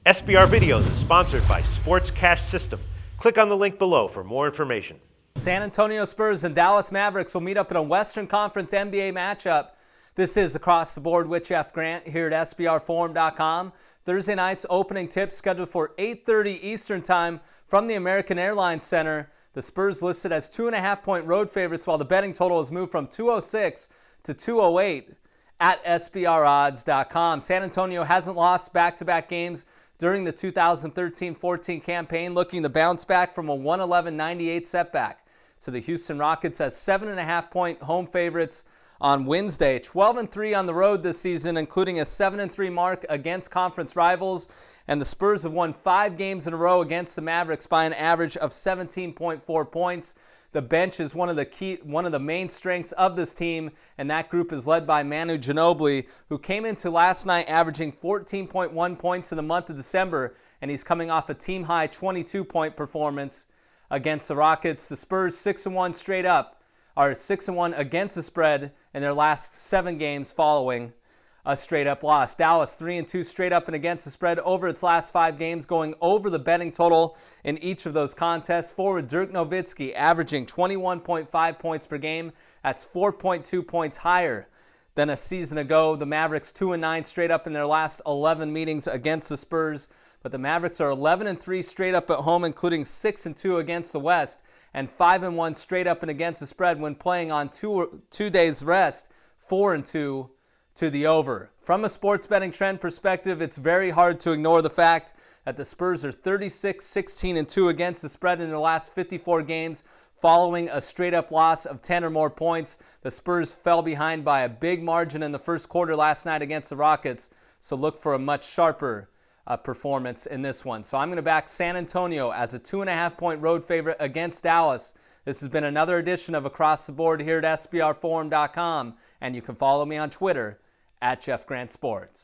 SBR Videos is sponsored by Sports Cash System. Click on the link below for more information. San Antonio Spurs and Dallas Mavericks will meet up in a Western Conference NBA matchup. This is Across the Board with Jeff Grant here at SBRforum.com. Thursday night's opening tip scheduled for 8:30 Eastern Time from the American Airlines Center. The Spurs listed as 2.5-point road favorites, while the betting total has moved from 206 to 208 at SBRodds.com. San Antonio hasn't lost back-to-back games during the 2013-14 campaign, looking to bounce back from a 111-98 setback to the Houston Rockets as 7.5-point home favorites on Wednesday. 12-3 on the road this season, including a 7-3 mark against conference rivals, and the Spurs have won 5 games in a row against the Mavericks by an average of 17.4 points. The bench is one of the main strengths of this team, and that group is led by Manu Ginobili, who came into last night averaging 14.1 points in the month of December, and he's coming off a team-high 22-point performance against the Rockets. The Spurs 6-1 straight up, are 6-1 against the spread in their last 7 games following a straight-up loss. Dallas 3-2 straight up and against the spread over its last 5 games, going over the betting total in each of those contests. Forward Dirk Nowitzki averaging 21.5 points per game. That's 4.2 points higher than a season ago. The Mavericks 2-9 straight up in their last 11 meetings against the Spurs, but the Mavericks are 11-3 straight up at home, including 6-2 against the West, and 5-1 straight up and against the spread when playing on two days rest, 4-2 to the over. From a sports betting trend perspective, it's very hard to ignore the fact that the Spurs are 36-16-2 against the spread in their last 54 games following a straight-up loss of 10 or more points. The Spurs fell behind by a big margin in the first quarter last night against the Rockets, so look for a much sharper performance in this one. So I'm going to back San Antonio as a 2.5-point road favorite against Dallas. This has been another edition of Across the Board here at SBRforum.com, and you can follow me on Twitter at Jeff Grant Sports.